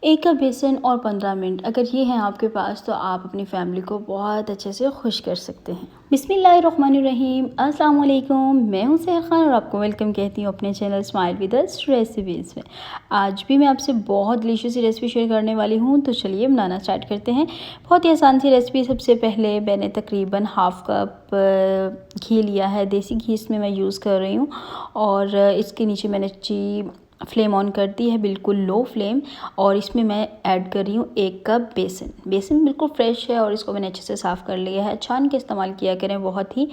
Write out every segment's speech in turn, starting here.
1 cup बेसन और 15 minute अगर ये हैं आपके पास तो आप अपनी फैमिली को बहुत अच्छे से खुश कर सकते हैं। बिस्मिल्लाहिर्रहमानिर्रहीम, अस्सलाम वालेकुम। मैं हूं सहर खान और आपको वेलकम कहती हूं अपने channel smile with us recipes में। आज भी मैं आपसे बहुत डिलीशियस सी रेसिपी शेयर करने वाली हूं, तो चलिए बनाना स्टार्ट करते हैं। बहुत ही आसान सी रेसिपी। सबसे पहले मैंने तकरीबन हाफ़ कप घी लिया है, देसी घी इसमें मैं यूज़ कर रही हूँ। और इसके नीचे मैंने फ्लेम ऑन कर दी है, बिल्कुल लो फ्लेम। और इसमें मैं ऐड कर रही हूँ 1 कप बेसन। बेसन बिल्कुल फ्रेश है और इसको मैंने अच्छे से साफ़ कर लिया है। छान के इस्तेमाल किया करें, बहुत ही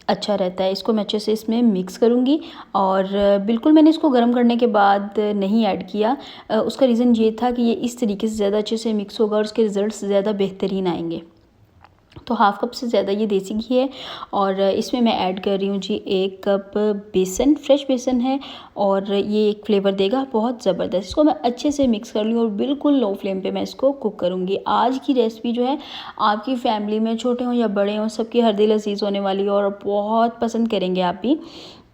अच्छा रहता है। इसको मैं अच्छे से इसमें मिक्स करूँगी और बिल्कुल मैंने इसको गर्म करने के बाद नहीं ऐड किया। उसका रीज़न ये था कि ये इस तरीके से ज़्यादा अच्छे से मिक्स होगा और उसके रिज़ल्ट्स ज़्यादा बेहतरीन आएंगे। तो हाफ़ कप से ज़्यादा ये देसी घी है और इसमें मैं ऐड कर रही हूँ 1 कप बेसन। फ्रेश बेसन है और ये एक फ्लेवर देगा बहुत ज़बरदस्त। इसको मैं अच्छे से मिक्स कर लूँ और बिल्कुल लो फ्लेम पे मैं इसको कुक करूँगी। आज की रेसिपी जो है आपकी फैमिली में छोटे हों या बड़े हों, सबकी हर दिल अज़ीज़ होने वाली है और बहुत पसंद करेंगे आप भी।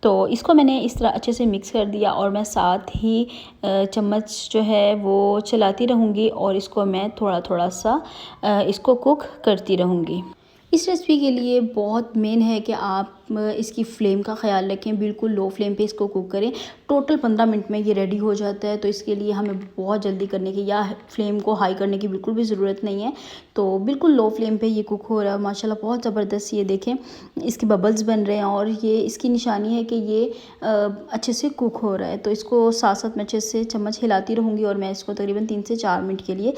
तो इसको मैंने इस तरह अच्छे से मिक्स कर दिया और मैं साथ ही चम्मच जो है वो चलाती रहूँगी और इसको मैं थोड़ा थोड़ा सा इसको कुक करती रहूँगी। इस रेसिपी के लिए बहुत मेन है कि आप इसकी फ्लेम का ख्याल रखें, बिल्कुल लो फ्लेम पे इसको कुक करें। टोटल 15 मिनट में ये रेडी हो जाता है, तो इसके लिए हमें बहुत जल्दी करने की या फ्लेम को हाई करने की बिल्कुल भी ज़रूरत नहीं है। तो बिल्कुल लो फ्लेम पे ये कुक हो रहा है। माशाल्लाह बहुत ज़बरदस्त ये देखें इसके बबल्स बन रहे हैं और ये इसकी निशानी है कि ये अच्छे से कुक हो रहा है। तो इसको साथ साथ मैं अच्छे से चम्मच हिलाती रहूँगी और मैं इसको तकरीबन 3 से 4 मिनट के लिए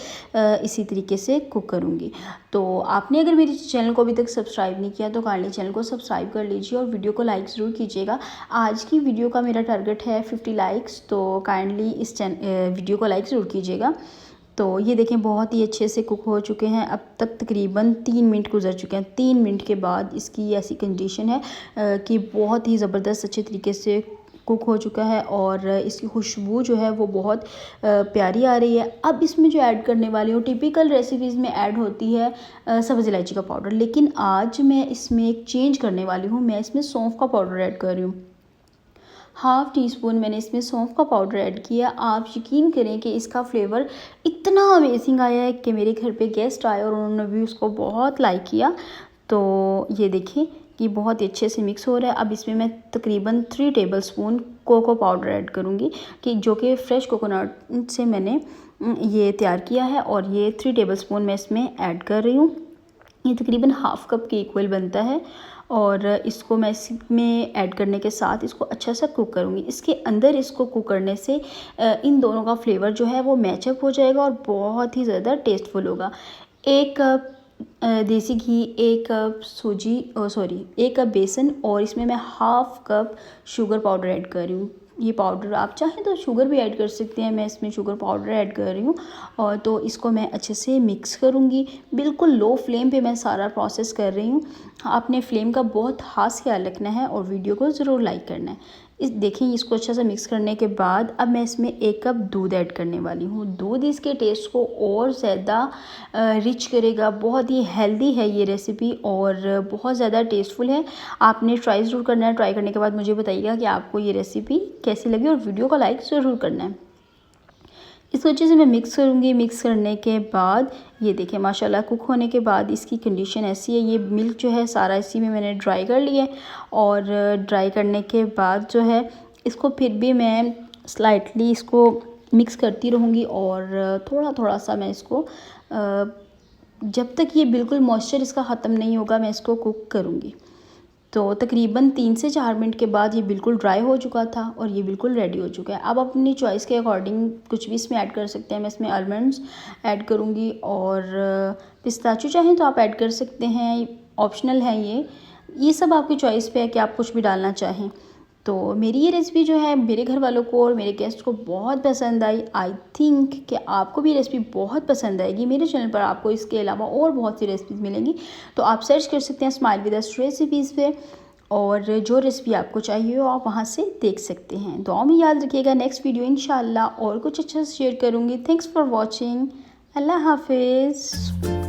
इसी तरीके से कुक करूँगी। तो आपने अगर मेरे चैनल को अभी तक सब्सक्राइब नहीं किया तो काइंडली चैनल को सब्सक्राइब कर लीजिए और वीडियो को लाइक ज़रूर कीजिएगा। आज की वीडियो का मेरा टारगेट है 50 लाइक्स, तो काइंडली इस वीडियो को लाइक ज़रूर कीजिएगा। तो ये देखें बहुत ही अच्छे से कुक हो चुके हैं। अब तक तकरीबन 3 मिनट गुजर चुके हैं। 3 मिनट के बाद इसकी ऐसी कंडीशन है कि बहुत ही ज़बरदस्त अच्छे तरीके से कुक हो चुका है और इसकी खुशबू जो है वो बहुत प्यारी आ रही है। अब इसमें जो ऐड करने वाली हूँ, टिपिकल रेसिपीज़ में ऐड होती है सब्ज़ इलायची का पाउडर, लेकिन आज मैं इसमें एक चेंज करने वाली हूँ। मैं इसमें सौंफ का पाउडर ऐड कर रही हूँ। हाफ़ टी स्पून मैंने इसमें सौंफ का पाउडर ऐड किया। आप यकीन करें कि इसका फ्लेवर इतना अमेजिंग आया है कि मेरे घर पे गेस्ट आए और उन्होंने भी उसको बहुत लाइक किया। तो ये देखिए कि बहुत ही अच्छे से मिक्स हो रहा है। अब इसमें मैं तकरीबन 3 टेबलस्पून कोको पाउडर ऐड करूँगी कि जो कि फ़्रेश कोकोनट से मैंने ये तैयार किया है और ये 3 टेबलस्पून मैं इसमें ऐड कर रही हूँ। ये तकरीबन हाफ़ कप के इक्वल बनता है और इसको मैं इसमें ऐड करने के साथ इसको अच्छा सा कुक करूँगी। इसके अंदर इसको कुक करने से इन दोनों का फ्लेवर जो है वो मैचअप हो जाएगा और बहुत ही ज़्यादा टेस्टफुल होगा। 1 कप देसी घी, 1 कप सूजी, 1 कप बेसन और इसमें मैं half cup sugar powder add कर रही हूँ। ये पाउडर आप चाहें तो शुगर भी ऐड कर सकते हैं, मैं इसमें शुगर पाउडर ऐड कर रही हूँ। और तो इसको मैं अच्छे से मिक्स करूँगी। बिल्कुल लो फ्लेम पे मैं सारा प्रोसेस कर रही हूँ। आपने फ्लेम का बहुत ख़ास ख्याल रखना है और वीडियो को ज़रूर लाइक करना है। इस देखें इसको अच्छा सा मिक्स करने के बाद अब मैं इसमें 1 कप दूध ऐड करने वाली हूँ। दूध इसके टेस्ट को और ज़्यादा रिच करेगा। बहुत ही हेल्दी है ये रेसिपी और बहुत ज़्यादा टेस्टफुल है। आपने ट्राई ज़रूर करना है। ट्राई करने के बाद मुझे बताइएगा कि आपको ये रेसिपी कैसी लगी और वीडियो को लाइक ज़रूर करना है। इसको अच्छे से मैं मिक्स करूँगी। मिक्स करने के बाद ये देखें माशाल्लाह कुक होने के बाद इसकी कंडीशन ऐसी है। ये मिल्क जो है सारा इसी में मैंने ड्राई कर लिया है और ड्राई करने के बाद जो है इसको फिर भी मैं स्लाइटली इसको मिक्स करती रहूँगी और थोड़ा थोड़ा सा मैं इसको जब तक ये बिल्कुल मॉइस्चर इसका ख़त्म नहीं होगा मैं इसको कुक करूँगी। तो तकरीबन 3 से 4 मिनट के बाद ये बिल्कुल ड्राई हो चुका था और ये बिल्कुल रेडी हो चुका है। अब आप अपनी चॉइस के अकॉर्डिंग कुछ भी इसमें ऐड कर सकते हैं। मैं इसमें आलमंड्स ऐड करूँगी और पिस्ताचियो चाहें तो आप ऐड कर सकते हैं, ऑप्शनल है ये सब आपकी चॉइस पे है कि आप कुछ भी डालना चाहें। तो मेरी ये रेसिपी जो है मेरे घर वालों को और मेरे गेस्ट को बहुत पसंद आई। आई थिंक कि आपको भी रेसिपी बहुत पसंद आएगी। मेरे चैनल पर आपको इसके अलावा और बहुत सी रेसिपीज़ मिलेंगी, तो आप सर्च कर सकते हैं स्माइल विद अस रेसिपीज़ पे और जो रेसिपी आपको चाहिए हो आप वहाँ से देख सकते हैं। दुआ में याद रखिएगा, नेक्स्ट वीडियो इंशाल्लाह और कुछ अच्छा शेयर करूँगी। Thanks for watching. अल्लाह हाफिज़।